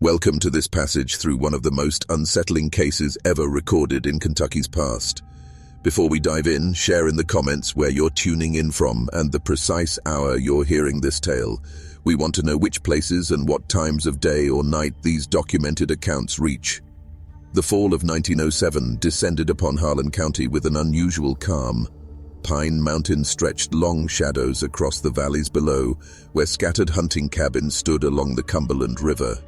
Welcome to this passage through one of the most unsettling cases ever recorded in Kentucky's past. Before we dive in, share in the comments where you're tuning in from and the precise hour you're hearing this tale. We want to know which places and what times of day or night these documented accounts reach. The fall of 1907 descended upon Harlan County with an unusual calm. Pine Mountain stretched long shadows across the valleys below, where scattered hunting cabins stood along the Cumberland River.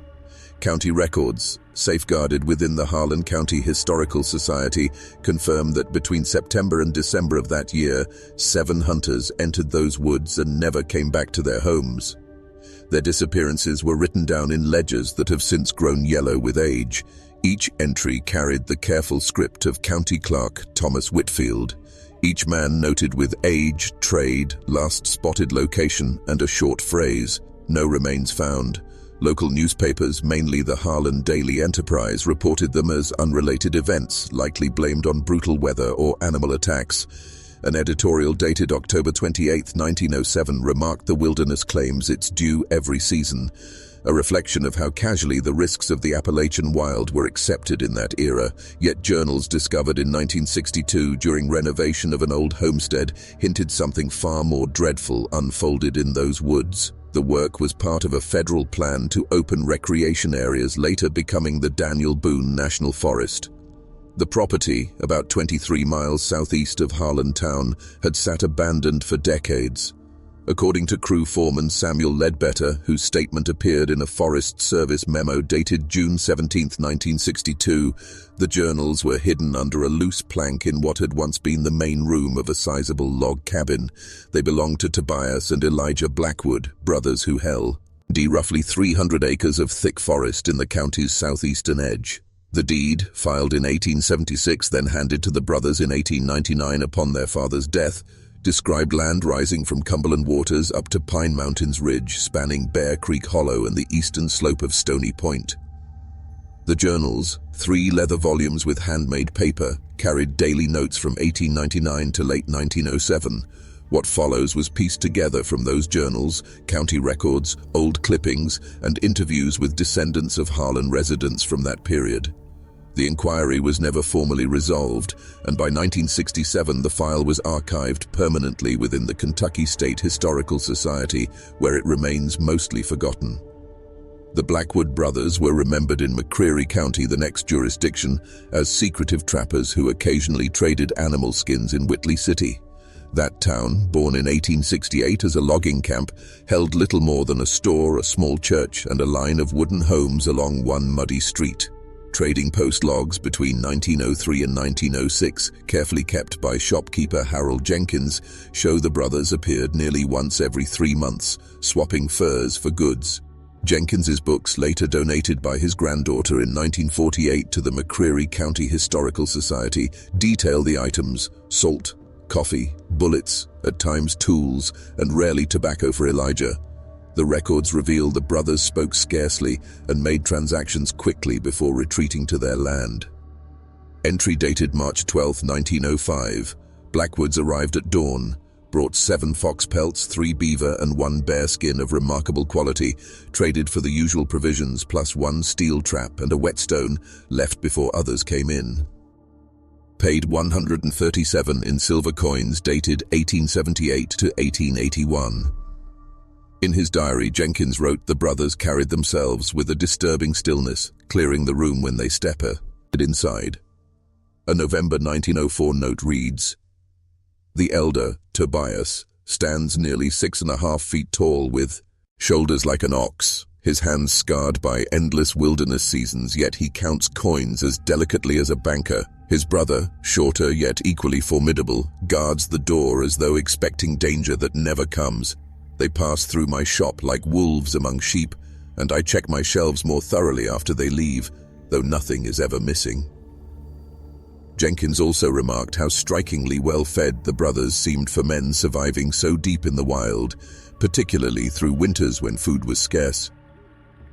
County records, safeguarded within the Harlan County Historical Society, confirm that between September and December of that year, 7 hunters entered those woods and never came back to their homes. Their disappearances were written down in ledgers that have since grown yellow with age. Each entry carried the careful script of County Clerk Thomas Whitfield. Each man noted with age, trade, last spotted location, and a short phrase, "No remains found." Local newspapers, mainly the Harlan Daily Enterprise, reported them as unrelated events, likely blamed on brutal weather or animal attacks. An editorial dated October 28, 1907, remarked the wilderness claims its due every season, a reflection of how casually the risks of the Appalachian wild were accepted in that era. Yet journals discovered in 1962 during renovation of an old homestead hinted something far more dreadful unfolded in those woods. The work was part of a federal plan to open recreation areas, later becoming the Daniel Boone National Forest. The property, about 23 miles southeast of Harlan Town, had sat abandoned for decades. According to crew foreman Samuel Ledbetter, whose statement appeared in a Forest Service memo dated June 17, 1962, the journals were hidden under a loose plank in what had once been the main room of a sizable log cabin. They belonged to Tobias and Elijah Blackwood, brothers who held roughly 300 acres of thick forest in the county's southeastern edge. The deed, filed in 1876, then handed to the brothers in 1899 upon their father's death, described land rising from Cumberland Waters up to Pine Mountain's ridge, spanning Bear Creek Hollow and the eastern slope of Stony Point. The journals, 3 leather volumes with handmade paper, carried daily notes from 1899 to late 1907. What follows was pieced together from those journals, county records, old clippings, and interviews with descendants of Harlan residents from that period. The inquiry was never formally resolved, and by 1967 the file was archived permanently within the Kentucky State Historical Society, where it remains mostly forgotten. The Blackwood brothers were remembered in McCreary County, the next jurisdiction, as secretive trappers who occasionally traded animal skins in Whitley City. That town, born in 1868 as a logging camp, held little more than a store, a small church, and a line of wooden homes along one muddy street. Trading post logs between 1903 and 1906, carefully kept by shopkeeper Harold Jenkins, show the brothers appeared nearly once every 3 months, swapping furs for goods. Jenkins's books, later donated by his granddaughter in 1948 to the McCreary County Historical Society, detail the items: salt, coffee, bullets, at times tools, and rarely tobacco for Elijah. The records reveal the brothers spoke scarcely and made transactions quickly before retreating to their land. Entry dated March 12, 1905. Blackwoods arrived at dawn, brought 7 fox pelts, 3 beaver, and 1 bear skin of remarkable quality, traded for the usual provisions plus 1 steel trap and a whetstone, left before others came in. Paid $137 in silver coins dated 1878 to 1881. In his diary, Jenkins wrote the brothers carried themselves with a disturbing stillness, clearing the room when they stepped inside. A November 1904 note reads, "The elder, Tobias, stands nearly 6.5 feet tall with shoulders like an ox, his hands scarred by endless wilderness seasons, yet he counts coins as delicately as a banker. His brother, shorter yet equally formidable, guards the door as though expecting danger that never comes. They pass through my shop like wolves among sheep, and I check my shelves more thoroughly after they leave, though nothing is ever missing." Jenkins also remarked how strikingly well-fed the brothers seemed for men surviving so deep in the wild, particularly through winters when food was scarce.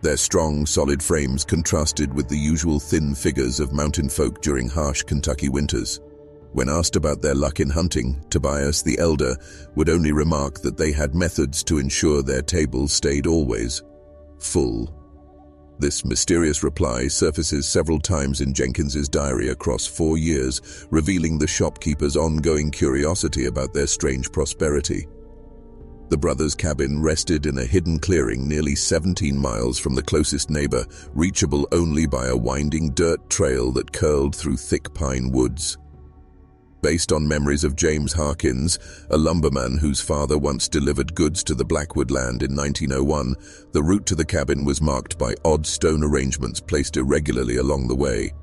Their strong, solid frames contrasted with the usual thin figures of mountain folk during harsh Kentucky winters. When asked about their luck in hunting, Tobias the elder would only remark that they had methods to ensure their tables stayed always full. This mysterious reply surfaces several times in Jenkins's diary across 4 years, revealing the shopkeeper's ongoing curiosity about their strange prosperity. The brothers' cabin rested in a hidden clearing nearly 17 miles from the closest neighbor, reachable only by a winding dirt trail that curled through thick pine woods. Based on memories of James Harkins, a lumberman whose father once delivered goods to the Blackwood land in 1901, the route to the cabin was marked by odd stone arrangements placed irregularly along the way.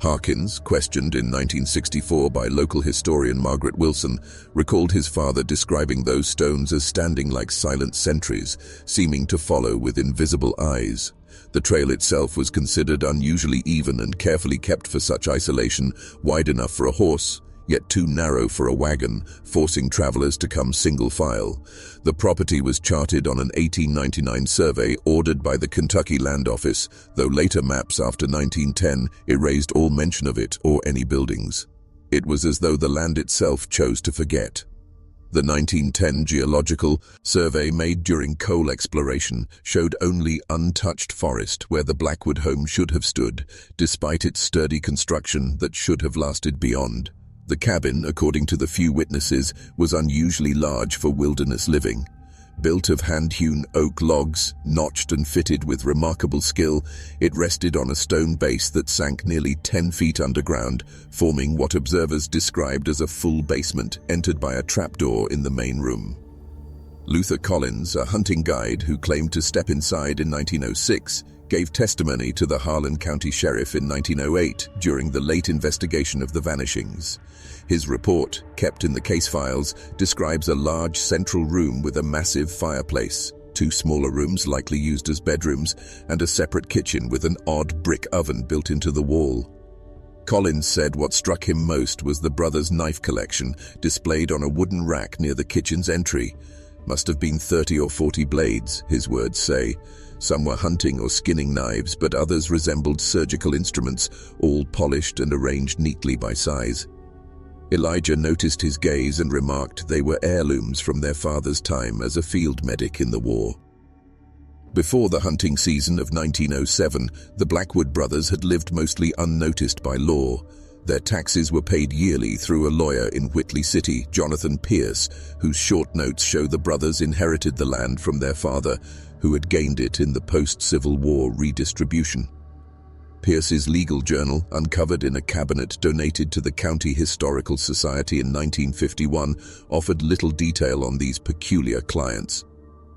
Harkins, questioned in 1964 by local historian Margaret Wilson, recalled his father describing those stones as standing like silent sentries, seeming to follow with invisible eyes. The trail itself was considered unusually even and carefully kept for such isolation, wide enough for a horse, yet too narrow for a wagon, forcing travelers to come single file. The property was charted on an 1899 survey ordered by the Kentucky Land Office, though later maps after 1910 erased all mention of it or any buildings. It was as though the land itself chose to forget. The 1910 geological survey made during coal exploration showed only untouched forest where the Blackwood home should have stood, despite its sturdy construction that should have lasted beyond. The cabin, according to the few witnesses, was unusually large for wilderness living. Built of hand-hewn oak logs, notched and fitted with remarkable skill, it rested on a stone base that sank nearly 10 feet underground, forming what observers described as a full basement entered by a trapdoor in the main room. Luther Collins, a hunting guide who claimed to step inside in 1906, gave testimony to the Harlan County Sheriff in 1908 during the late investigation of the vanishings. His report, kept in the case files, describes a large central room with a massive fireplace, 2 smaller rooms likely used as bedrooms, and a separate kitchen with an odd brick oven built into the wall. Collins said what struck him most was the brothers' knife collection, displayed on a wooden rack near the kitchen's entry. Must have been 30 or 40 blades, his words say. Some were hunting or skinning knives, but others resembled surgical instruments, all polished and arranged neatly by size. Elijah noticed his gaze and remarked they were heirlooms from their father's time as a field medic in the war. Before the hunting season of 1907, the Blackwood brothers had lived mostly unnoticed by law. Their taxes were paid yearly through a lawyer in Whitley City, Jonathan Pierce, whose short notes show the brothers inherited the land from their father, who had gained it in the post-Civil War redistribution. Pierce's legal journal, uncovered in a cabinet donated to the County Historical Society in 1951, offered little detail on these peculiar clients.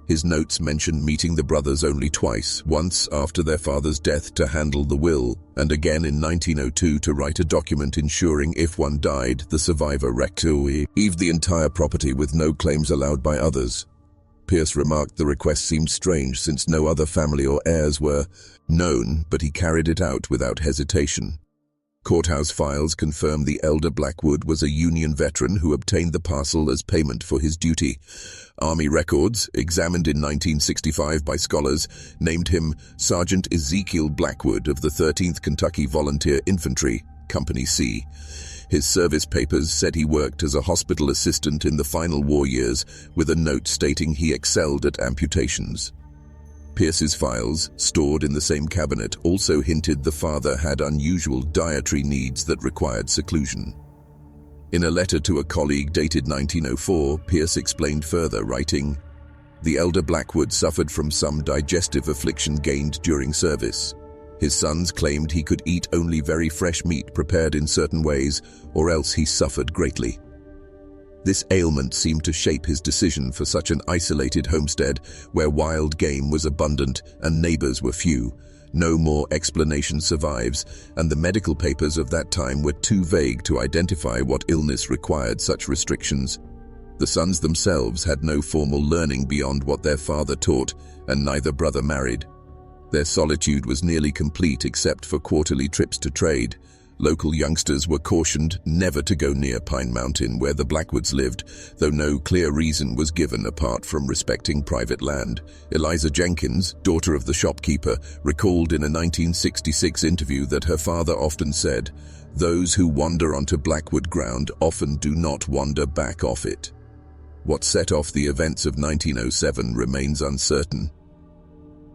His notes mention meeting the brothers only twice, once after their father's death to handle the will, and again in 1902 to write a document ensuring if one died, the survivor received the entire property with no claims allowed by others. Pierce remarked the request seemed strange since no other family or heirs were known, but he carried it out without hesitation. Courthouse files confirm the elder Blackwood was a Union veteran who obtained the parcel as payment for his duty. Army records, examined in 1965 by scholars, named him Sergeant Ezekiel Blackwood of the 13th Kentucky Volunteer Infantry, Company C. His service papers said he worked as a hospital assistant in the final war years, with a note stating he excelled at amputations. Pierce's files, stored in the same cabinet, also hinted the father had unusual dietary needs that required seclusion. In a letter to a colleague dated 1904, Pierce explained further, writing, "The elder Blackwood suffered from some digestive affliction gained during service. His sons claimed he could eat only very fresh meat prepared in certain ways, or else he suffered greatly." This ailment seemed to shape his decision for such an isolated homestead where wild game was abundant and neighbors were few. No more explanation survives, and the medical papers of that time were too vague to identify what illness required such restrictions. The sons themselves had no formal learning beyond what their father taught, and neither brother married. Their solitude was nearly complete except for quarterly trips to trade. Local youngsters were cautioned never to go near Pine Mountain where the Blackwoods lived, though no clear reason was given apart from respecting private land. Eliza Jenkins, daughter of the shopkeeper, recalled in a 1966 interview that her father often said, "Those who wander onto Blackwood ground often do not wander back off it." What set off the events of 1907 remains uncertain.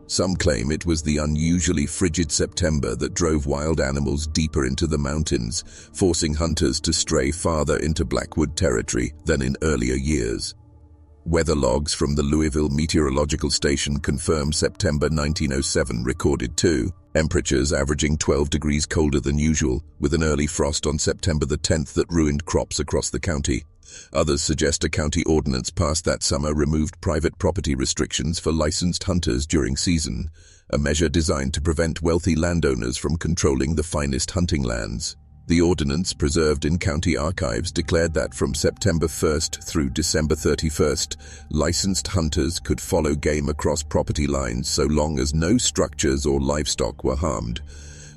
Some claim it was the unusually frigid September that drove wild animals deeper into the mountains, forcing hunters to stray farther into Blackwood territory than in earlier years. Weather logs from the Louisville Meteorological Station confirm September 1907 recorded temperatures averaging 12 degrees colder than usual, with an early frost on September the 10th that ruined crops across the county. Others suggest a county ordinance passed that summer removed private property restrictions for licensed hunters during season, a measure designed to prevent wealthy landowners from controlling the finest hunting lands. The ordinance, preserved in county archives, declared that from September 1st through December 31st, licensed hunters could follow game across property lines so long as no structures or livestock were harmed.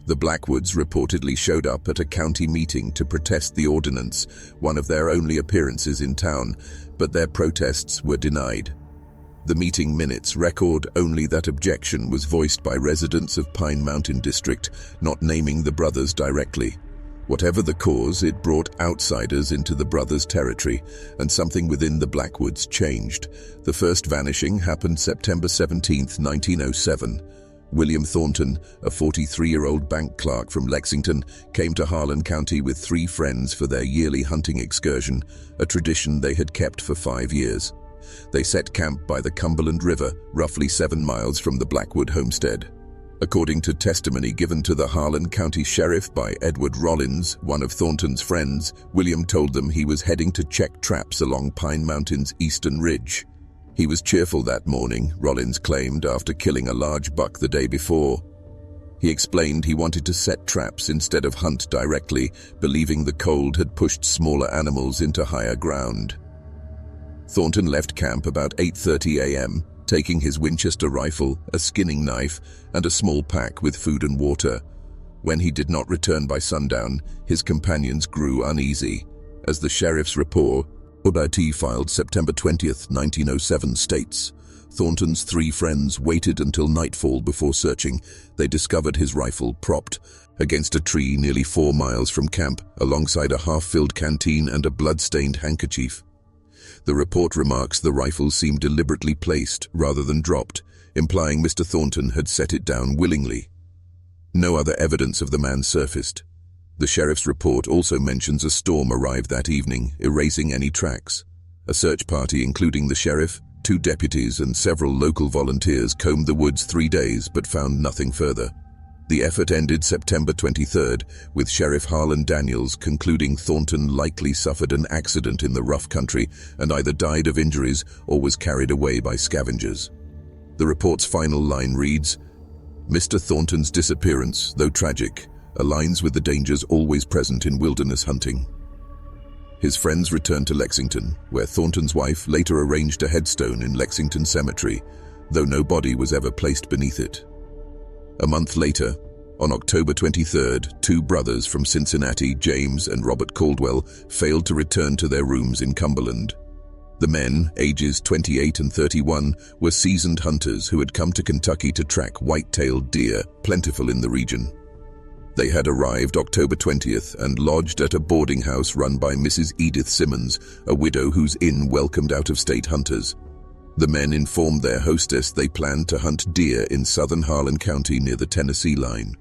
The Blackwoods reportedly showed up at a county meeting to protest the ordinance, one of their only appearances in town, but their protests were denied. The meeting minutes record only that objection was voiced by residents of Pine Mountain District, not naming the brothers directly. Whatever the cause, it brought outsiders into the brothers' territory, and something within the Blackwoods changed. The first vanishing happened September 17, 1907. William Thornton, a 43-year-old bank clerk from Lexington, came to Harlan County with 3 friends for their yearly hunting excursion, a tradition they had kept for 5 years. They set camp by the Cumberland River, roughly 7 miles from the Blackwood homestead. According to testimony given to the Harlan County Sheriff by Edward Rollins, one of Thornton's friends, William told them he was heading to check traps along Pine Mountain's eastern ridge. He was cheerful that morning, Rollins claimed, after killing a large buck the day before. He explained he wanted to set traps instead of hunt directly, believing the cold had pushed smaller animals into higher ground. Thornton left camp about 8:30 a.m., taking his Winchester rifle, a skinning knife, and a small pack with food and water. When he did not return by sundown, his companions grew uneasy. As the sheriff's report, filed September 20, 1907, states, Thornton's 3 friends waited until nightfall before searching. They discovered his rifle propped against a tree nearly 4 miles from camp, alongside a half-filled canteen and a blood-stained handkerchief. The report remarks the rifle seemed deliberately placed rather than dropped, implying Mr. Thornton had set it down willingly. No other evidence of the man surfaced. The sheriff's report also mentions a storm arrived that evening, erasing any tracks. A search party, including the sheriff, 2 deputies, and several local volunteers, combed the woods 3 days but found nothing further. The effort ended September 23rd, with Sheriff Harlan Daniels concluding Thornton likely suffered an accident in the rough country and either died of injuries or was carried away by scavengers. The report's final line reads, Mr. Thornton's disappearance, though tragic, aligns with the dangers always present in wilderness hunting. His friends returned to Lexington, where Thornton's wife later arranged a headstone in Lexington Cemetery, though no body was ever placed beneath it. A month later, on October 23rd, 2 brothers from Cincinnati, James and Robert Caldwell, failed to return to their rooms in Cumberland. The men, ages 28 and 31, were seasoned hunters who had come to Kentucky to track white-tailed deer, plentiful in the region. They had arrived October 20th and lodged at a boarding house run by Mrs. Edith Simmons, a widow whose inn welcomed out-of-state hunters. The men informed their hostess they planned to hunt deer in southern Harlan County near the Tennessee line.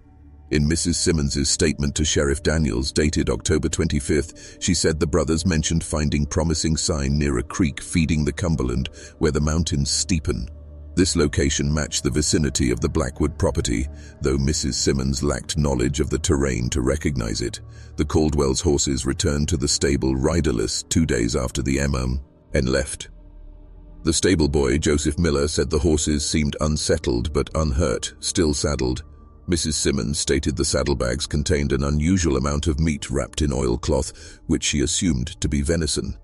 In Mrs. Simmons's statement to Sheriff Daniels, dated October 25th, she said the brothers mentioned finding promising sign near a creek feeding the Cumberland, where the mountains steepen. This location matched the vicinity of the Blackwood property, though Mrs. Simmons lacked knowledge of the terrain to recognize it. The Caldwell's horses returned to the stable riderless 2 days after the MM and left. The stable boy, Joseph Miller, said the horses seemed unsettled but unhurt, still saddled. Mrs. Simmons stated the saddlebags contained an unusual amount of meat wrapped in oilcloth, which she assumed to be venison.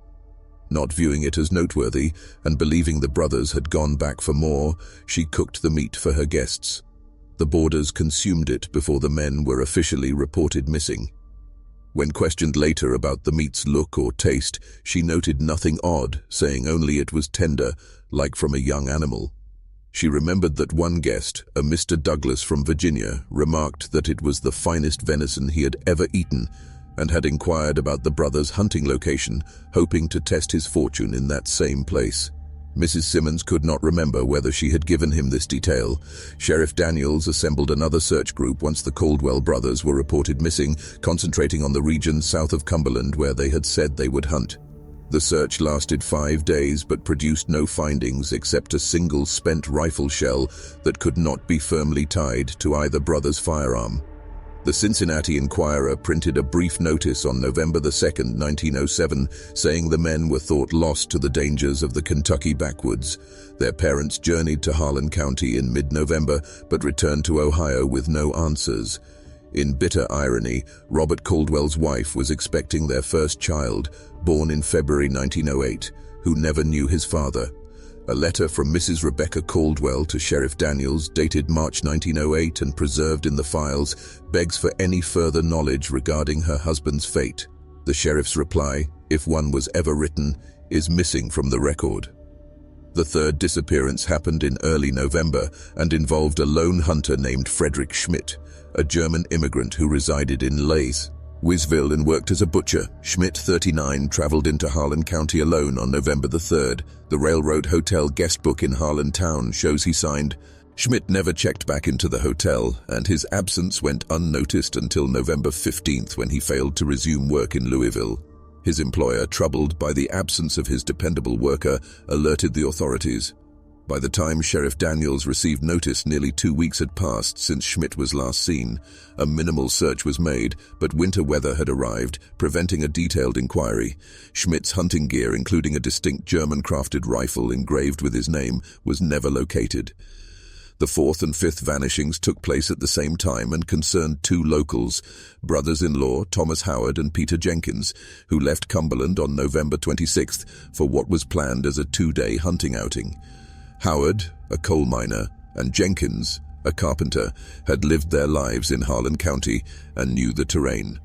Not viewing it as noteworthy, and believing the brothers had gone back for more, she cooked the meat for her guests. The boarders consumed it before the men were officially reported missing. When questioned later about the meat's look or taste, she noted nothing odd, saying only it was tender, like from a young animal. She remembered that one guest, a Mr. Douglas from Virginia, remarked that it was the finest venison he had ever eaten, and had inquired about the brothers' hunting location, hoping to test his fortune in that same place. Mrs. Simmons could not remember whether she had given him this detail. Sheriff Daniels assembled another search group once the Caldwell brothers were reported missing, concentrating on the region south of Cumberland where they had said they would hunt. The search lasted 5 days but produced no findings except a single spent rifle shell that could not be firmly tied to either brother's firearm. The Cincinnati Enquirer printed a brief notice on November 2, 1907, saying the men were thought lost to the dangers of the Kentucky backwoods. Their parents journeyed to Harlan County in mid-November, but returned to Ohio with no answers. In bitter irony, Robert Caldwell's wife was expecting their first child, born in February 1908, who never knew his father. A letter from Mrs. Rebecca Caldwell to Sheriff Daniels, dated March 1908 and preserved in the files, begs for any further knowledge regarding her husband's fate. The sheriff's reply, if one was ever written, is missing from the record. The third disappearance happened in early November and involved a lone hunter named Frederick Schmidt, a German immigrant who resided in Layth, Wisville, and worked as a butcher. Schmidt, 39, traveled into Harlan County alone on November the 3rd. The Railroad Hotel guest book in Harlan Town shows he signed. Schmidt never checked back into the hotel, and his absence went unnoticed until November 15th when he failed to resume work in Louisville. His employer, troubled by the absence of his dependable worker, alerted the authorities. By the time Sheriff Daniels received notice, nearly 2 weeks had passed since Schmidt was last seen. A minimal search was made, but winter weather had arrived, preventing a detailed inquiry. Schmidt's hunting gear, including a distinct German-crafted rifle engraved with his name, was never located. The fourth and fifth vanishings took place at the same time and concerned two locals, brothers-in-law Thomas Howard and Peter Jenkins, who left Cumberland on November 26th for what was planned as a 2-day hunting outing. Howard, a coal miner, and Jenkins, a carpenter, had lived their lives in Harlan County and knew the terrain.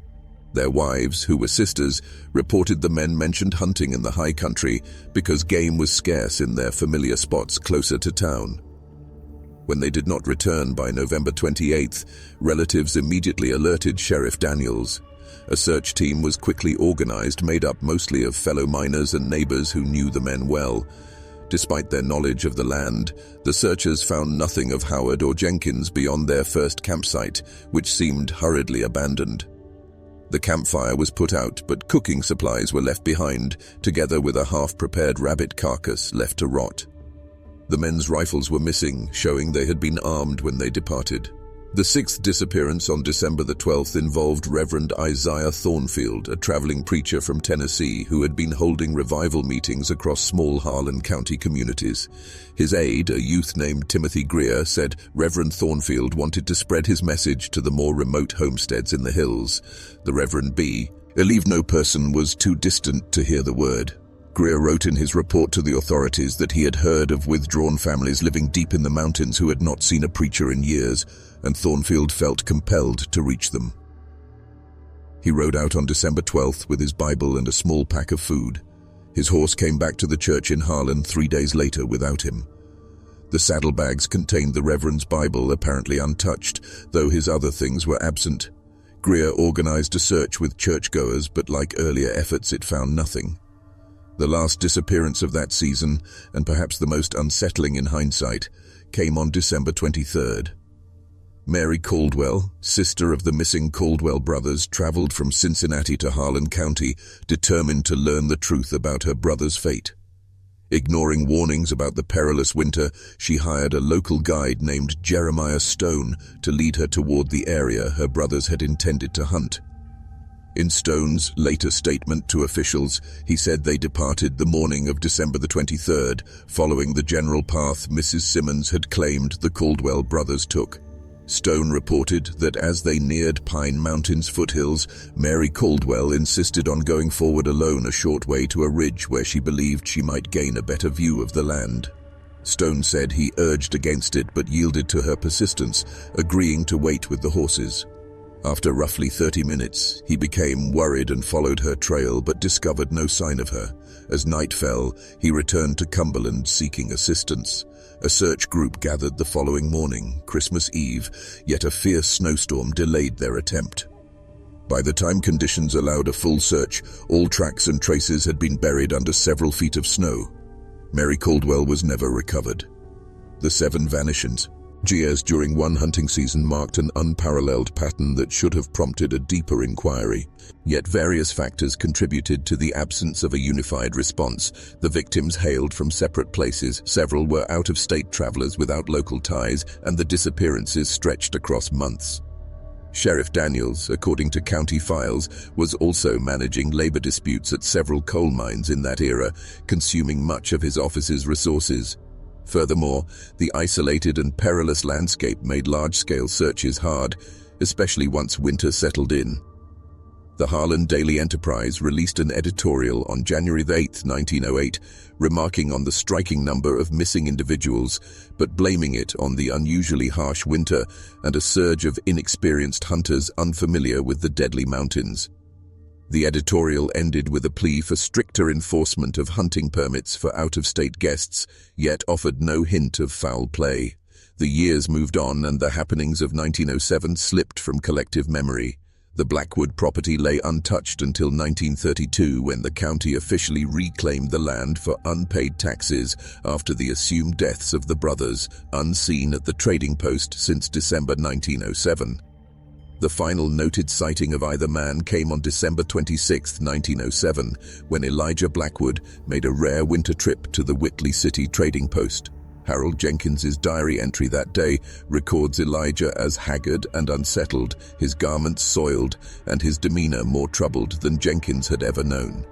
Their wives, who were sisters, reported the men mentioned hunting in the high country because game was scarce in their familiar spots closer to town. When they did not return by November 28th, relatives immediately alerted Sheriff Daniels. A search team was quickly organized, made up mostly of fellow miners and neighbors who knew the men well. Despite their knowledge of the land, the searchers found nothing of Howard or Jenkins beyond their first campsite, which seemed hurriedly abandoned. The campfire was put out, but cooking supplies were left behind, together with a half-prepared rabbit carcass left to rot. The men's rifles were missing, showing they had been armed when they departed. The sixth disappearance on December the 12th involved Reverend Isaiah Thornfield, a traveling preacher from Tennessee who had been holding revival meetings across small Harlan County communities. His aide, a youth named Timothy Greer, said Reverend Thornfield wanted to spread his message to the more remote homesteads in the hills. The Reverend B. believed no person was too distant to hear the word. Greer wrote in his report to the authorities that he had heard of withdrawn families living deep in the mountains who had not seen a preacher in years, and Thornfield felt compelled to reach them. He rode out on December 12th with his Bible and a small pack of food. His horse came back to the church in Harlan 3 days later without him. The saddlebags contained the Reverend's Bible, apparently untouched, though his other things were absent. Greer organized a search with churchgoers, but like earlier efforts, it found nothing. The last disappearance of that season, and perhaps the most unsettling in hindsight, came on December 23rd. Mary Caldwell, sister of the missing Caldwell brothers, traveled from Cincinnati to Harlan County, determined to learn the truth about her brother's fate. Ignoring warnings about the perilous winter, she hired a local guide named Jeremiah Stone to lead her toward the area her brothers had intended to hunt. In Stone's later statement to officials, he said they departed the morning of December the 23rd, following the general path Mrs. Simmons had claimed the Caldwell brothers took. Stone reported that as they neared Pine Mountain's foothills, Mary Caldwell insisted on going forward alone a short way to a ridge where she believed she might gain a better view of the land. Stone said he urged against it but yielded to her persistence, agreeing to wait with the horses. After roughly 30 minutes, he became worried and followed her trail but discovered no sign of her. As night fell, he returned to Cumberland seeking assistance. A search group gathered the following morning, Christmas Eve, yet a fierce snowstorm delayed their attempt. By the time conditions allowed a full search, all tracks and traces had been buried under several feet of snow. Mary Caldwell was never recovered. The 7 vanishings years during one hunting season marked an unparalleled pattern that should have prompted a deeper inquiry. Yet various factors contributed to the absence of a unified response. The victims hailed from separate places, several were out-of-state travelers without local ties, and the disappearances stretched across months. Sheriff Daniels, according to county files, was also managing labor disputes at several coal mines in that era, consuming much of his office's resources. Furthermore, the isolated and perilous landscape made large-scale searches hard, especially once winter settled in. The Harlan Daily Enterprise released an editorial on January 8, 1908, remarking on the striking number of missing individuals, but blaming it on the unusually harsh winter and a surge of inexperienced hunters unfamiliar with the deadly mountains. The editorial ended with a plea for stricter enforcement of hunting permits for out-of-state guests, yet offered no hint of foul play. The years moved on and the happenings of 1907 slipped from collective memory. The Blackwood property lay untouched until 1932, when the county officially reclaimed the land for unpaid taxes after the assumed deaths of the brothers, unseen at the trading post since December 1907. The final noted sighting of either man came on December 26, 1907, when Elijah Blackwood made a rare winter trip to the Whitley City trading post. Harold Jenkins's diary entry that day records Elijah as haggard and unsettled, his garments soiled, and his demeanor more troubled than Jenkins had ever known.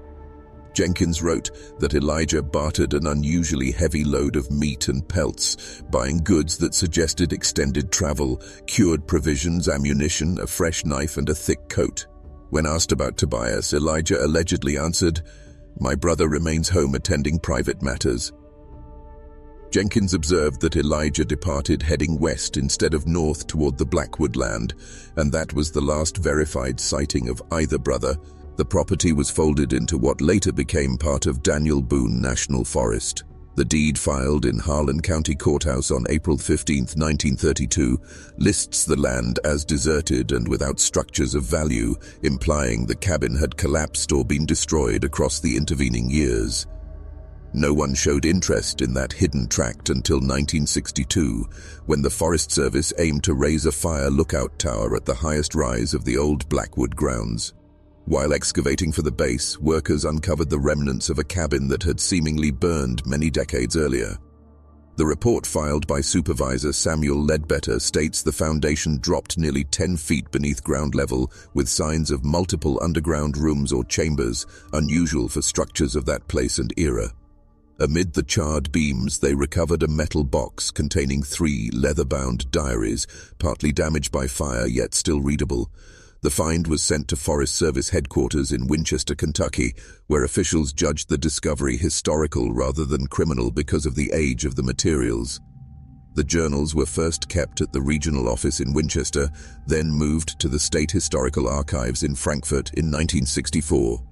Jenkins wrote that Elijah bartered an unusually heavy load of meat and pelts, buying goods that suggested extended travel, cured provisions, ammunition, a fresh knife, and a thick coat. When asked about Tobias, Elijah allegedly answered, "My brother remains home attending private matters." Jenkins observed that Elijah departed heading west instead of north toward the Blackwood land, and that was the last verified sighting of either brother. The property was folded into what later became part of Daniel Boone National Forest. The deed filed in Harlan County Courthouse on April 15, 1932, lists the land as deserted and without structures of value, implying the cabin had collapsed or been destroyed across the intervening years. No one showed interest in that hidden tract until 1962, when the Forest Service aimed to raise a fire lookout tower at the highest rise of the old Blackwood grounds. While excavating for the base, workers uncovered the remnants of a cabin that had seemingly burned many decades earlier. The report filed by Supervisor Samuel Ledbetter states the foundation dropped nearly 10 feet beneath ground level, with signs of multiple underground rooms or chambers, unusual for structures of that place and era. Amid the charred beams, they recovered a metal box containing 3 leather-bound diaries, partly damaged by fire yet still readable. The find was sent to Forest Service headquarters in Winchester, Kentucky, where officials judged the discovery historical rather than criminal because of the age of the materials. The journals were first kept at the regional office in Winchester, then moved to the State Historical Archives in Frankfort in 1964.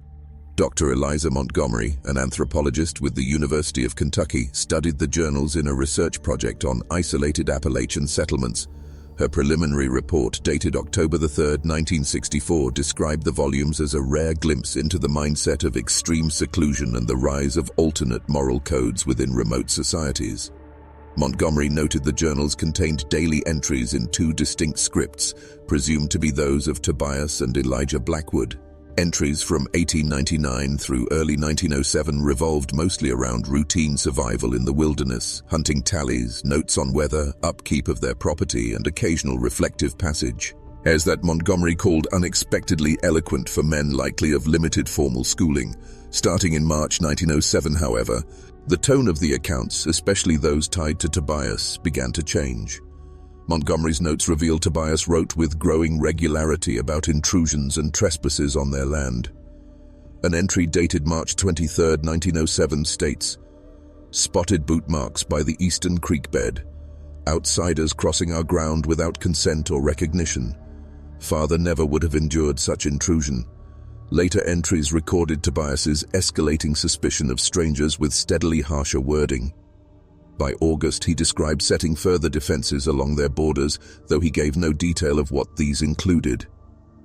Dr. Eliza Montgomery, an anthropologist with the University of Kentucky, studied the journals in a research project on isolated Appalachian settlements. Her preliminary report, dated October 3, 1964, described the volumes as a rare glimpse into the mindset of extreme seclusion and the rise of alternate moral codes within remote societies. Montgomery noted the journals contained daily entries in 2 distinct scripts, presumed to be those of Tobias and Elijah Blackwood. Entries from 1899 through early 1907 revolved mostly around routine survival in the wilderness, hunting tallies, notes on weather, upkeep of their property, and occasional reflective passage. As that Montgomery called unexpectedly eloquent for men likely of limited formal schooling. Starting in March 1907, however, the tone of the accounts, especially those tied to Tobias, began to change. Montgomery's notes reveal Tobias wrote with growing regularity about intrusions and trespasses on their land. An entry dated March 23, 1907 states, "Spotted boot marks by the eastern creek bed. Outsiders crossing our ground without consent or recognition. Father never would have endured such intrusion." Later entries recorded Tobias's escalating suspicion of strangers with steadily harsher wording. By August, he described setting further defenses along their borders, though he gave no detail of what these included.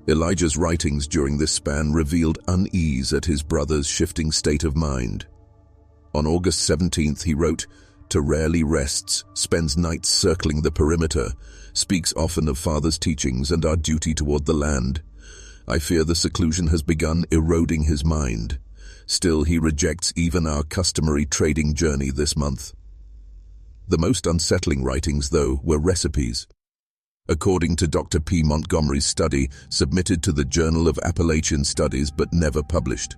Elijah's writings during this span revealed unease at his brother's shifting state of mind. On August 17th, he wrote, "To rarely rests, spends nights circling the perimeter, speaks often of Father's teachings and our duty toward the land. I fear the seclusion has begun eroding his mind. Still, he rejects even our customary trading journey this month." The most unsettling writings, though, were recipes. According to Dr. P. Montgomery's study, submitted to the Journal of Appalachian Studies but never published.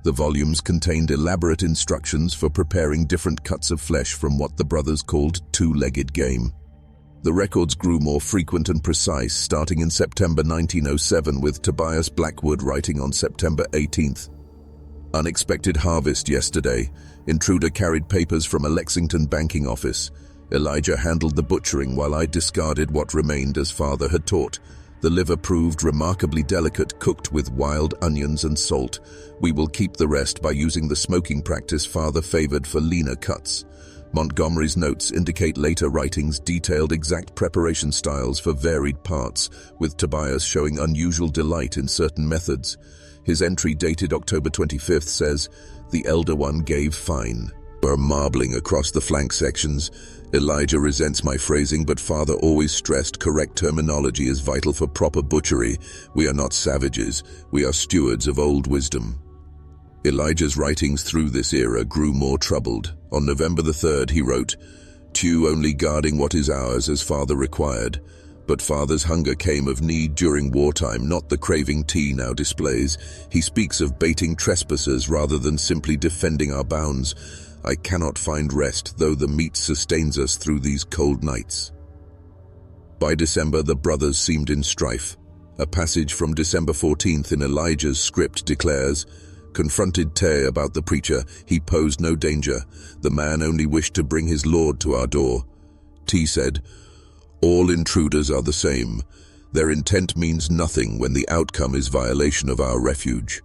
The volumes contained elaborate instructions for preparing different cuts of flesh from what the brothers called two-legged game. The records grew more frequent and precise, starting in September 1907 with Tobias Blackwood writing on September 18th. "Unexpected harvest yesterday. Intruder carried papers from a Lexington banking office. Elijah handled the butchering while I discarded what remained as Father had taught. The liver proved remarkably delicate, cooked with wild onions and salt. We will keep the rest by using the smoking practice Father favored for leaner cuts." Montgomery's notes indicate later writings detailed exact preparation styles for varied parts, with Tobias showing unusual delight in certain methods. His entry dated October 25th says, "The elder one gave fine. We're marbling across the flank sections. Elijah resents my phrasing, but Father always stressed correct terminology is vital for proper butchery. We are not savages. We are stewards of old wisdom." Elijah's writings through this era grew more troubled. On November the 3rd, he wrote, "Tew only guarding what is ours as Father required. But Father's hunger came of need during wartime, not the craving tea now displays. He speaks of baiting trespassers rather than simply defending our bounds. I cannot find rest, though the meat sustains us through these cold nights." By December, the brothers seemed in strife. A passage from December 14th in Elijah's script declares, "Confronted Tay about the preacher, he posed no danger. The man only wished to bring his Lord to our door. T said, 'All intruders are the same. Their intent means nothing when the outcome is violation of our refuge.'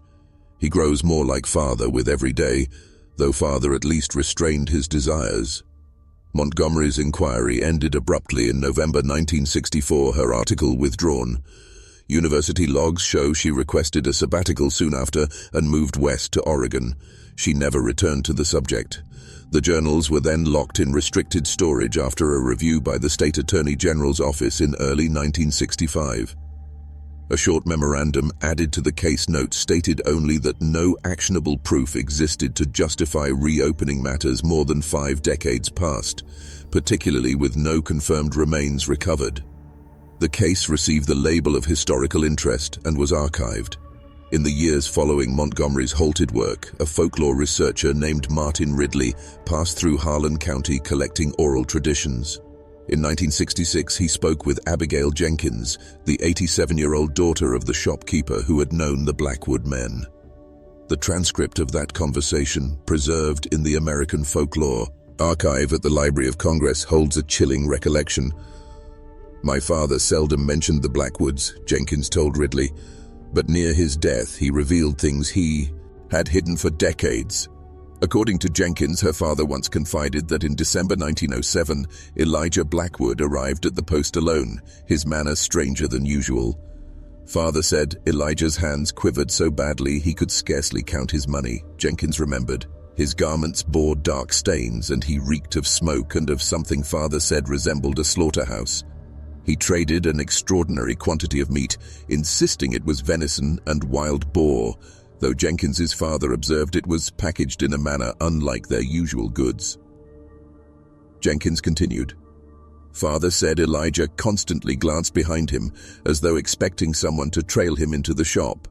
He grows more like Father with every day, though Father at least restrained his desires." Montgomery's inquiry ended abruptly in November 1964, her article withdrawn. University logs show she requested a sabbatical soon after and moved west to Oregon. She never returned to the subject. The journals were then locked in restricted storage after a review by the State Attorney General's office in early 1965. A short memorandum added to the case notes stated only that no actionable proof existed to justify reopening matters more than 5 decades past, particularly with no confirmed remains recovered. The case received the label of historical interest and was archived. In the years following Montgomery's halted work, a folklore researcher named Martin Ridley passed through Harlan County collecting oral traditions. In 1966, he spoke with Abigail Jenkins, the 87-year-old daughter of the shopkeeper who had known the Blackwood men. The transcript of that conversation, preserved in the American Folklore Archive at the Library of Congress, holds a chilling recollection. "My father seldom mentioned the Blackwoods," Jenkins told Ridley, "but near his death he revealed things he had hidden for decades." According to Jenkins, her father once confided that in December 1907, Elijah Blackwood arrived at the post alone, his manner stranger than usual. Father said Elijah's hands quivered so badly he could scarcely count his money, Jenkins remembered. His garments bore dark stains and he reeked of smoke and of something Father said resembled a slaughterhouse. He traded an extraordinary quantity of meat, insisting it was venison and wild boar, though Jenkins's father observed it was packaged in a manner unlike their usual goods. Jenkins continued, "Father said Elijah constantly glanced behind him, as though expecting someone to trail him into the shop.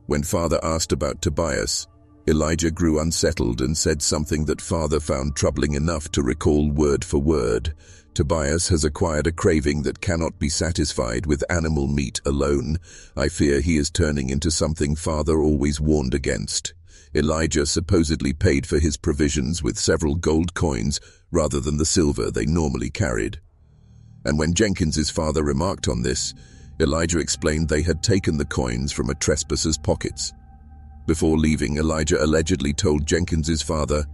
When Father asked about Tobias, Elijah grew unsettled and said something that Father found troubling enough to recall word for word. Tobias has acquired a craving that cannot be satisfied with animal meat alone. I fear he is turning into something Father always warned against. Elijah supposedly paid for his provisions with several gold coins rather than the silver they normally carried." And when Jenkins's father remarked on this, Elijah explained they had taken the coins from a trespasser's pockets. Before leaving, Elijah allegedly told Jenkins's father,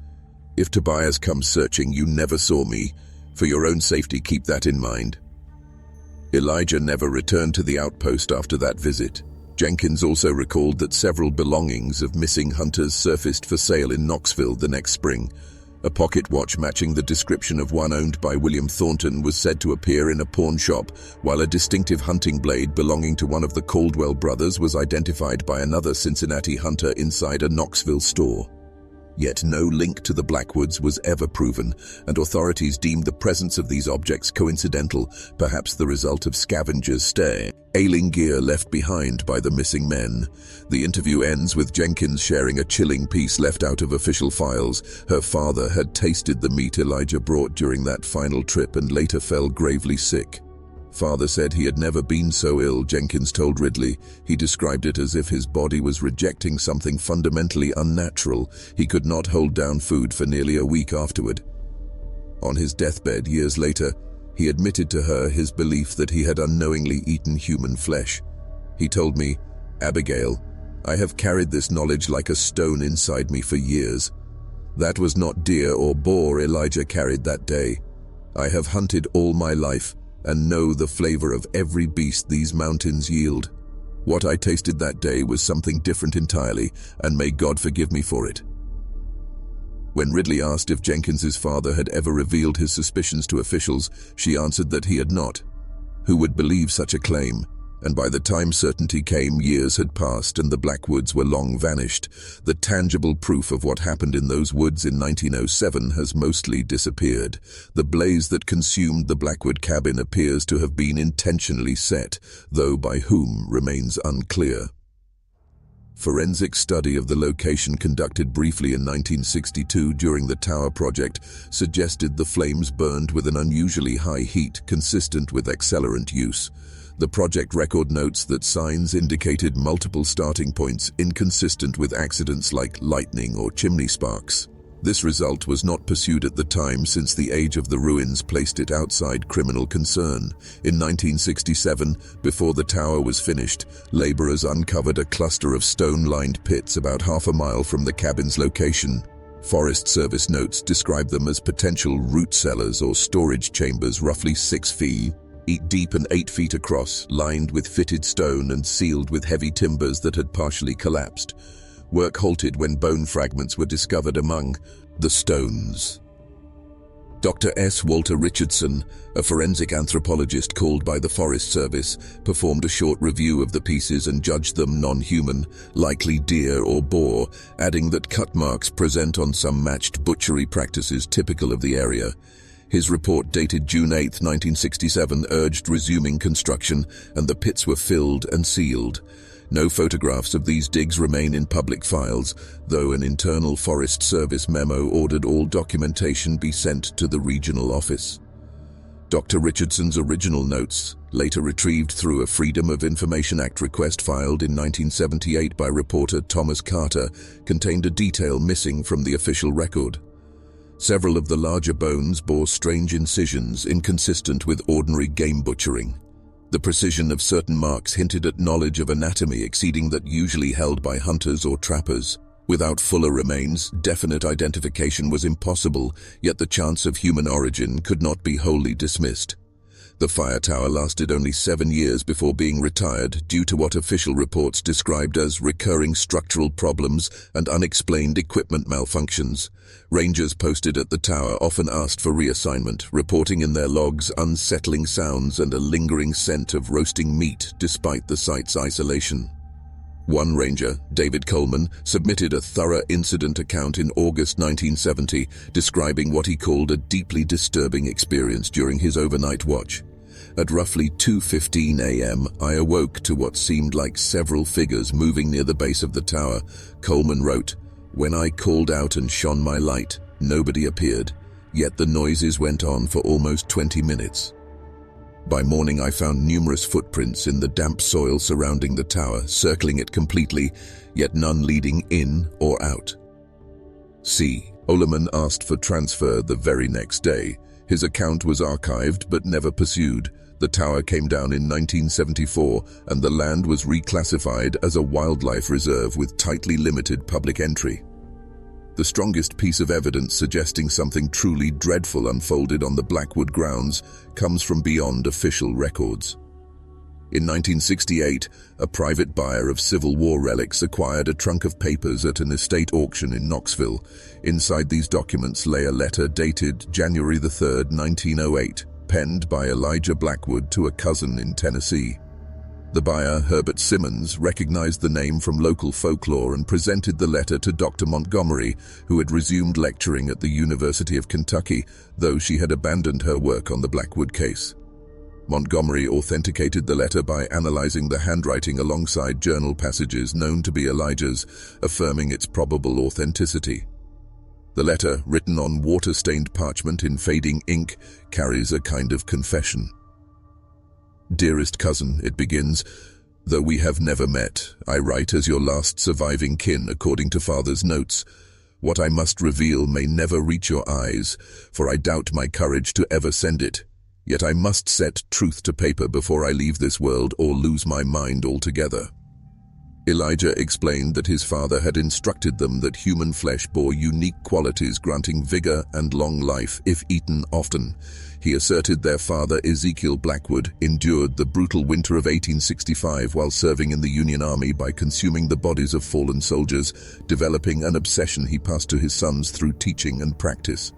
"If Tobias comes searching, you never saw me. For your own safety, keep that in mind." Elijah never returned to the outpost after that visit. Jenkins also recalled that several belongings of missing hunters surfaced for sale in Knoxville the next spring. A pocket watch matching the description of one owned by William Thornton was said to appear in a pawn shop, while a distinctive hunting blade belonging to one of the Caldwell brothers was identified by another Cincinnati hunter inside a Knoxville store. Yet no link to the Blackwoods was ever proven, and authorities deemed the presence of these objects coincidental, perhaps the result of scavengers' stealing gear left behind by the missing men. The interview ends with Jenkins sharing a chilling piece left out of official files. Her father had tasted the meat Elijah brought during that final trip and later fell gravely sick. Father said he had never been so ill, Jenkins told Ridley. He described it as if his body was rejecting something fundamentally unnatural. He could not hold down food for nearly a week afterward. On his deathbed years later, he admitted to her his belief that he had unknowingly eaten human flesh. He told me, "Abigail, I have carried this knowledge like a stone inside me for years. That was not deer or boar Elijah carried that day. I have hunted all my life and know the flavor of every beast these mountains yield. What I tasted that day was something different entirely, and may God forgive me for it." When Ridley asked if Jenkins's father had ever revealed his suspicions to officials, she answered that he had not. Who would believe such a claim? And by the time certainty came, years had passed and the Blackwoods were long vanished. The tangible proof of what happened in those woods in 1907 has mostly disappeared. The blaze that consumed the Blackwood cabin appears to have been intentionally set, though by whom remains unclear. Forensic study of the location conducted briefly in 1962 during the Tower Project suggested the flames burned with an unusually high heat consistent with accelerant use. The project record notes that signs indicated multiple starting points inconsistent with accidents like lightning or chimney sparks. This result was not pursued at the time since the age of the ruins placed it outside criminal concern. In 1967, before the tower was finished, laborers uncovered a cluster of stone-lined pits about half a mile from the cabin's location. Forest Service notes describe them as potential root cellars or storage chambers roughly 6 feet deep and 8 feet across, lined with fitted stone and sealed with heavy timbers that had partially collapsed. Work halted when bone fragments were discovered among the stones. Dr. S. Walter Richardson, a forensic anthropologist called by the Forest Service, performed a short review of the pieces and judged them non-human, likely deer or boar, adding that cut marks present on some matched butchery practices typical of the area. His report dated June 8, 1967, urged resuming construction, and the pits were filled and sealed. No photographs of these digs remain in public files, though an internal Forest Service memo ordered all documentation be sent to the regional office. Dr. Richardson's original notes, later retrieved through a Freedom of Information Act request filed in 1978 by reporter Thomas Carter, contained a detail missing from the official record. Several of the larger bones bore strange incisions inconsistent with ordinary game butchering. The precision of certain marks hinted at knowledge of anatomy exceeding that usually held by hunters or trappers. Without fuller remains, definite identification was impossible, yet the chance of human origin could not be wholly dismissed. The fire tower lasted only 7 years before being retired due to what official reports described as recurring structural problems and unexplained equipment malfunctions. Rangers posted at the tower often asked for reassignment, reporting in their logs unsettling sounds and a lingering scent of roasting meat despite the site's isolation. One ranger, David Coleman, submitted a thorough incident account in August 1970, describing what he called a deeply disturbing experience during his overnight watch. At roughly 2:15 a.m., I awoke to what seemed like several figures moving near the base of the tower. Coleman wrote, "When I called out and shone my light, nobody appeared, yet the noises went on for almost 20 minutes. By morning I found numerous footprints in the damp soil surrounding the tower, circling it completely, yet none leading in or out." C. Oleman asked for transfer the very next day. His account was archived but never pursued. The tower came down in 1974 and the land was reclassified as a wildlife reserve with tightly limited public entry. The strongest piece of evidence suggesting something truly dreadful unfolded on the Blackwood grounds comes from beyond official records. In 1968, a private buyer of Civil War relics acquired a trunk of papers at an estate auction in Knoxville. Inside these documents lay a letter dated January 3, 1908, penned by Elijah Blackwood to a cousin in Tennessee. The buyer, Herbert Simmons, recognized the name from local folklore and presented the letter to Dr. Montgomery, who had resumed lecturing at the University of Kentucky, though she had abandoned her work on the Blackwood case. Montgomery authenticated the letter by analyzing the handwriting alongside journal passages known to be Elijah's, affirming its probable authenticity. The letter, written on water-stained parchment in fading ink, carries a kind of confession. "Dearest cousin," it begins, "though we have never met, I write as your last surviving kin according to father's notes. What I must reveal may never reach your eyes, for I doubt my courage to ever send it. Yet I must set truth to paper before I leave this world or lose my mind altogether." Elijah explained that his father had instructed them that human flesh bore unique qualities granting vigor and long life if eaten often. He asserted their father, Ezekiel Blackwood, endured the brutal winter of 1865 while serving in the Union Army by consuming the bodies of fallen soldiers, developing an obsession he passed to his sons through teaching and practice.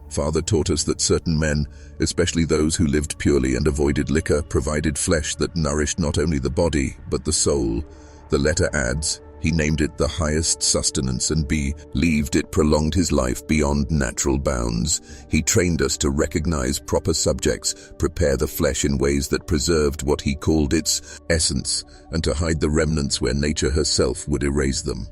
"Father taught us that certain men, especially those who lived purely and avoided liquor, provided flesh that nourished not only the body, but the soul." The letter adds, "He named it the highest sustenance and believed it prolonged his life beyond natural bounds. He trained us to recognize proper subjects, prepare the flesh in ways that preserved what he called its essence, and to hide the remnants where nature herself would erase them."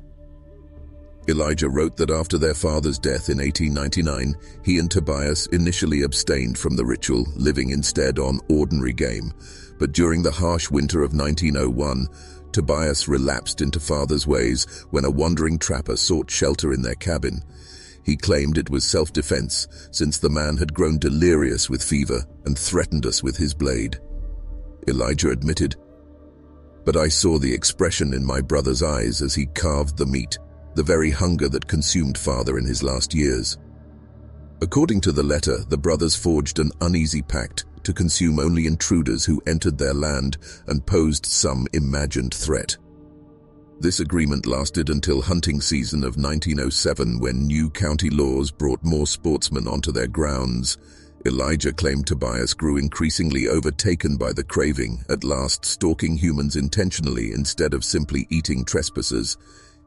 Elijah wrote that after their father's death in 1899, he and Tobias initially abstained from the ritual, living instead on ordinary game. But during the harsh winter of 1901, Tobias relapsed into father's ways when a wandering trapper sought shelter in their cabin. He claimed it was self-defense, since the man had grown delirious with fever and threatened us with his blade. Elijah admitted, "But I saw the expression in my brother's eyes as he carved the meat, the very hunger that consumed father in his last years." According to the letter, the brothers forged an uneasy pact to consume only intruders who entered their land and posed some imagined threat. This agreement lasted until hunting season of 1907, when new county laws brought more sportsmen onto their grounds. Elijah claimed Tobias grew increasingly overtaken by the craving, at last stalking humans intentionally instead of simply eating trespassers.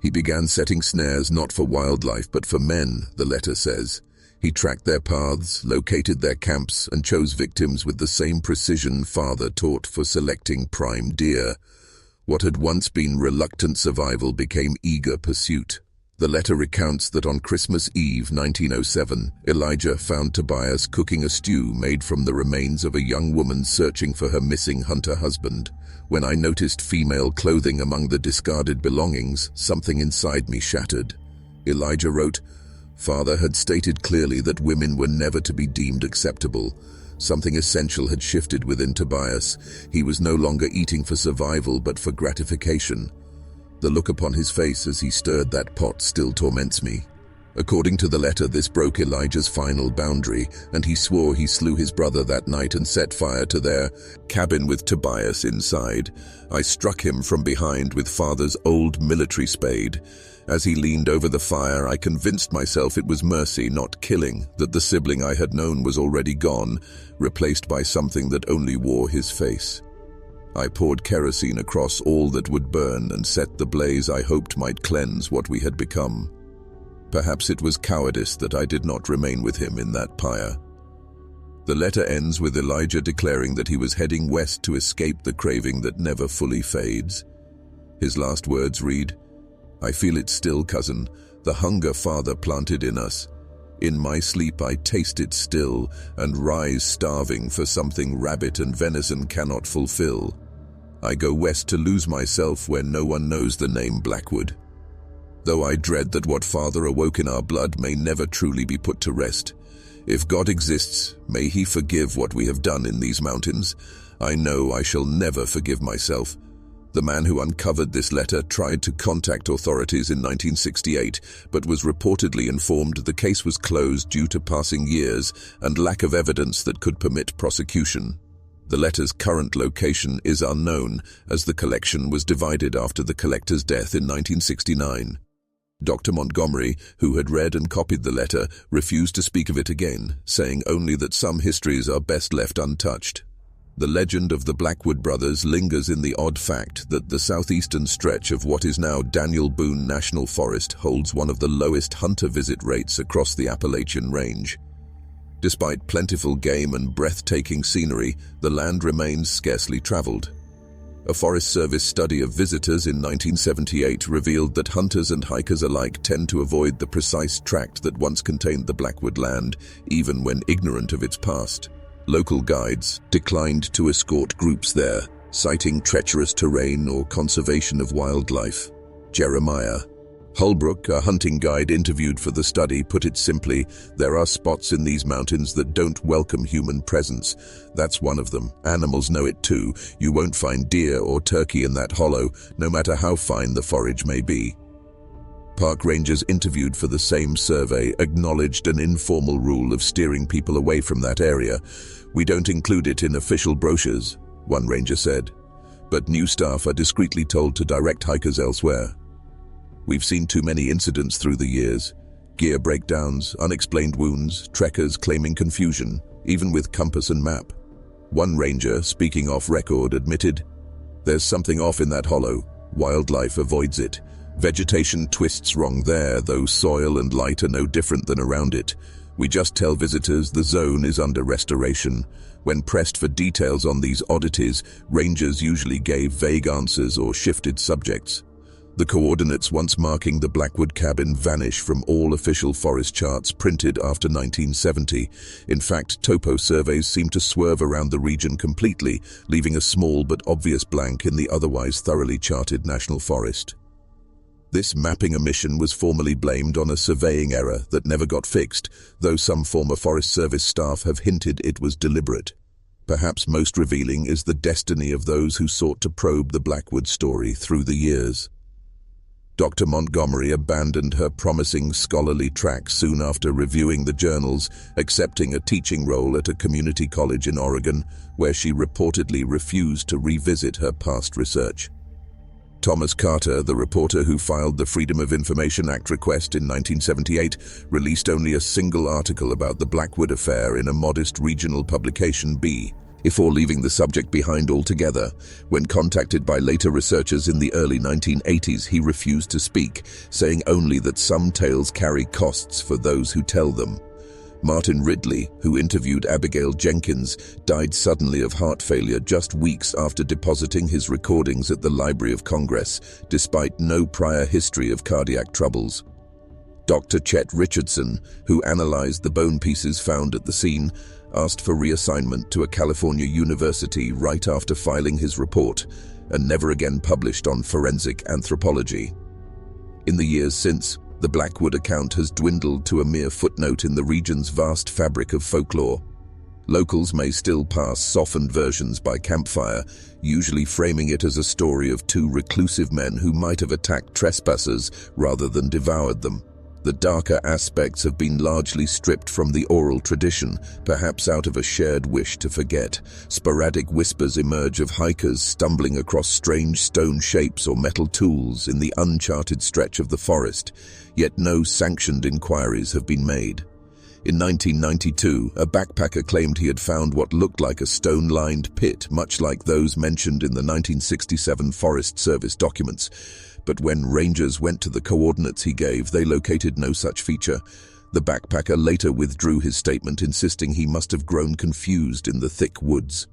He began setting snares not for wildlife but for men, the letter says. He tracked their paths, located their camps, and chose victims with the same precision father taught for selecting prime deer. What had once been reluctant survival became eager pursuit. The letter recounts that on Christmas Eve 1907, Elijah found Tobias cooking a stew made from the remains of a young woman searching for her missing hunter husband. When I noticed female clothing among the discarded belongings, something inside me shattered. Elijah wrote, "Father had stated clearly that women were never to be deemed acceptable. Something essential had shifted within Tobias. He was no longer eating for survival but for gratification. The look upon his face as he stirred that pot still torments me." According to the letter, this broke Elijah's final boundary, and he swore he slew his brother that night and set fire to their cabin with Tobias inside. "I struck him from behind with father's old military spade. As he leaned over the fire, I convinced myself it was mercy, not killing, that the sibling I had known was already gone, replaced by something that only wore his face. I poured kerosene across all that would burn and set the blaze I hoped might cleanse what we had become. Perhaps it was cowardice that I did not remain with him in that pyre." The letter ends with Elijah declaring that he was heading west to escape the craving that never fully fades. His last words read, "I feel it still, cousin, the hunger father planted in us. In my sleep I taste it still, and rise starving for something rabbit and venison cannot fulfill. I go west to lose myself where no one knows the name Blackwood. Though I dread that what father awoke in our blood may never truly be put to rest. If God exists, may he forgive what we have done in these mountains. I know I shall never forgive myself." The man who uncovered this letter tried to contact authorities in 1968, but was reportedly informed the case was closed due to passing years and lack of evidence that could permit prosecution. The letter's current location is unknown, as the collection was divided after the collector's death in 1969. Dr. Montgomery, who had read and copied the letter, refused to speak of it again, saying only that some histories are best left untouched. The legend of the Blackwood brothers lingers in the odd fact that the southeastern stretch of what is now Daniel Boone National Forest holds one of the lowest hunter visit rates across the Appalachian Range. Despite plentiful game and breathtaking scenery, the land remains scarcely traveled. A Forest Service study of visitors in 1978 revealed that hunters and hikers alike tend to avoid the precise tract that once contained the Blackwood land, even when ignorant of its past. Local guides declined to escort groups there, citing treacherous terrain or conservation of wildlife. Jeremiah Holbrook, a hunting guide interviewed for the study, put it simply, "There are spots in these mountains that don't welcome human presence. That's one of them. Animals know it too. You won't find deer or turkey in that hollow, no matter how fine the forage may be." Park rangers interviewed for the same survey acknowledged an informal rule of steering people away from that area. "We don't include it in official brochures," one ranger said, "but new staff are discreetly told to direct hikers elsewhere." "We've seen too many incidents through the years. Gear breakdowns, unexplained wounds, trekkers claiming confusion, even with compass and map." One ranger, speaking off record, admitted, "There's something off in that hollow. Wildlife avoids it. Vegetation twists wrong there, though soil and light are no different than around it. We just tell visitors the zone is under restoration." When pressed for details on these oddities, rangers usually gave vague answers or shifted subjects. The coordinates once marking the Blackwood cabin vanish from all official forest charts printed after 1970. In fact, topo surveys seem to swerve around the region completely, leaving a small but obvious blank in the otherwise thoroughly charted national forest. This mapping omission was formally blamed on a surveying error that never got fixed, though some former Forest Service staff have hinted it was deliberate. Perhaps most revealing is the destiny of those who sought to probe the Blackwood story through the years. Dr. Montgomery abandoned her promising scholarly track soon after reviewing the journals, accepting a teaching role at a community college in Oregon, where she reportedly refused to revisit her past research. Thomas Carter, the reporter who filed the Freedom of Information Act request in 1978, released only a single article about the Blackwood affair in a modest regional publication, before leaving the subject behind altogether. When contacted by later researchers in the early 1980s, he refused to speak, saying only that some tales carry costs for those who tell them. Martin Ridley, who interviewed Abigail Jenkins, died suddenly of heart failure just weeks after depositing his recordings at the Library of Congress, despite no prior history of cardiac troubles. Dr. Chet Richardson, who analyzed the bone pieces found at the scene, asked for reassignment to a California university right after filing his report, and never again published on forensic anthropology. In the years since, the Blackwood account has dwindled to a mere footnote in the region's vast fabric of folklore. Locals may still pass softened versions by campfire, usually framing it as a story of two reclusive men who might have attacked trespassers rather than devoured them. The darker aspects have been largely stripped from the oral tradition, perhaps out of a shared wish to forget. Sporadic whispers emerge of hikers stumbling across strange stone shapes or metal tools in the uncharted stretch of the forest, yet no sanctioned inquiries have been made. In 1992, a backpacker claimed he had found what looked like a stone-lined pit, much like those mentioned in the 1967 Forest Service documents. But when rangers went to the coordinates he gave, they located no such feature. The backpacker later withdrew his statement, insisting he must have grown confused in the thick woods.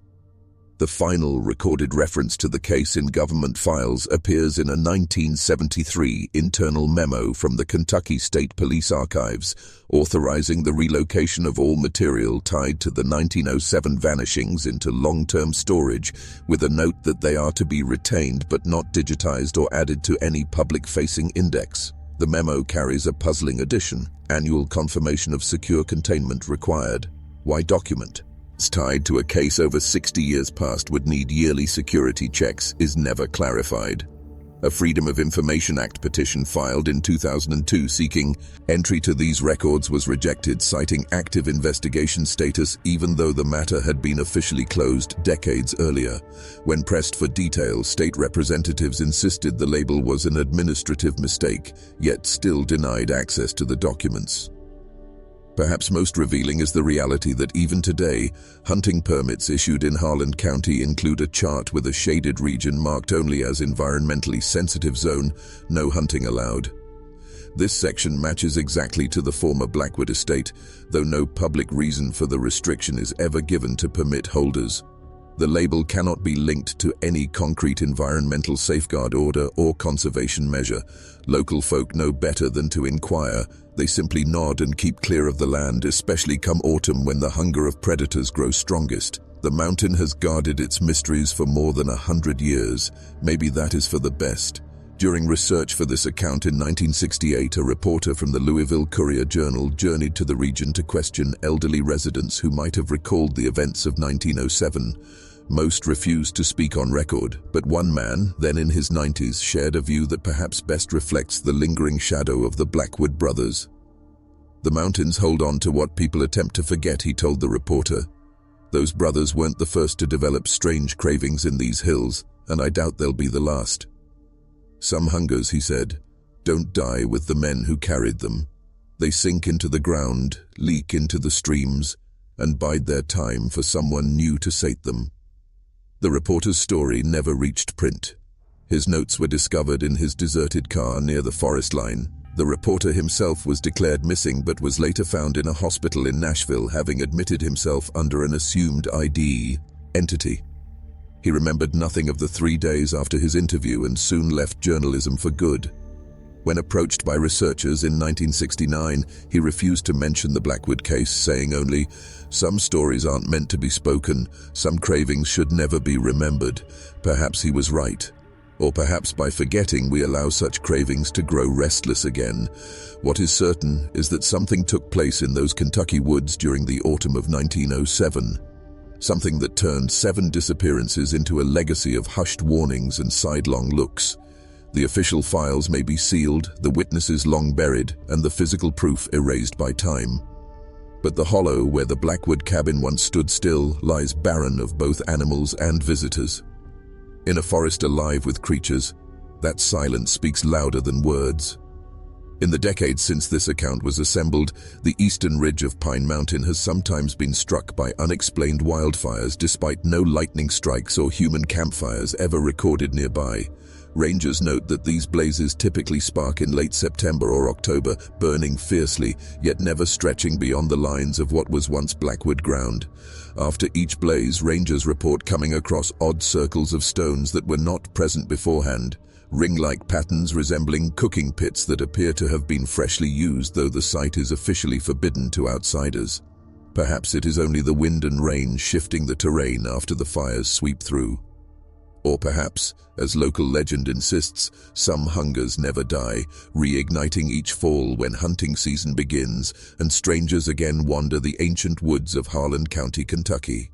The final recorded reference to the case in government files appears in a 1973 internal memo from the Kentucky State Police Archives, authorizing the relocation of all material tied to the 1907 vanishings into long-term storage, with a note that they are to be retained but not digitized or added to any public-facing index. The memo carries a puzzling addition: annual confirmation of secure containment required. Why document? Tied to a case over 60 years past would need yearly security checks is never clarified. A Freedom of Information Act petition filed in 2002 seeking entry to these records was rejected, citing active investigation status even though the matter had been officially closed decades earlier. When pressed for details, state representatives insisted the label was an administrative mistake, yet still denied access to the documents. Perhaps most revealing is the reality that even today, hunting permits issued in Harlan County include a chart with a shaded region marked only as environmentally sensitive zone, no hunting allowed. This section matches exactly to the former Blackwood estate, though no public reason for the restriction is ever given to permit holders. The label cannot be linked to any concrete environmental safeguard order or conservation measure. Local folk know better than to inquire. They simply nod and keep clear of the land, especially come autumn when the hunger of predators grows strongest. The mountain has guarded its mysteries for more than 100 years. Maybe that is for the best. During research for this account in 1968, a reporter from the Louisville Courier-Journal journeyed to the region to question elderly residents who might have recalled the events of 1907. Most refused to speak on record, but one man, then in his 90s, shared a view that perhaps best reflects the lingering shadow of the Blackwood brothers. "The mountains hold on to what people attempt to forget," he told the reporter. "Those brothers weren't the first to develop strange cravings in these hills, and I doubt they'll be the last. Some hungers," he said, "don't die with the men who carried them. They sink into the ground, leak into the streams, and bide their time for someone new to sate them." The reporter's story never reached print. His notes were discovered in his deserted car near the forest line. The reporter himself was declared missing but was later found in a hospital in Nashville, having admitted himself under an assumed ID entity. He remembered nothing of the 3 days after his interview and soon left journalism for good. When approached by researchers in 1969, he refused to mention the Blackwood case, saying only, "Some stories aren't meant to be spoken, some cravings should never be remembered." Perhaps he was right. Or perhaps by forgetting we allow such cravings to grow restless again. What is certain is that something took place in those Kentucky woods during the autumn of 1907. Something that turned 7 disappearances into a legacy of hushed warnings and sidelong looks. The official files may be sealed, the witnesses long buried, and the physical proof erased by time. But the hollow where the Blackwood cabin once stood still lies barren of both animals and visitors. In a forest alive with creatures, that silence speaks louder than words. In the decades since this account was assembled, the eastern ridge of Pine Mountain has sometimes been struck by unexplained wildfires despite no lightning strikes or human campfires ever recorded nearby. Rangers note that these blazes typically spark in late September or October, burning fiercely, yet never stretching beyond the lines of what was once Blackwood ground. After each blaze, rangers report coming across odd circles of stones that were not present beforehand, ring-like patterns resembling cooking pits that appear to have been freshly used, though the site is officially forbidden to outsiders. Perhaps it is only the wind and rain shifting the terrain after the fires sweep through. Or perhaps, as local legend insists, some hungers never die, reigniting each fall when hunting season begins and strangers again wander the ancient woods of Harlan County, Kentucky.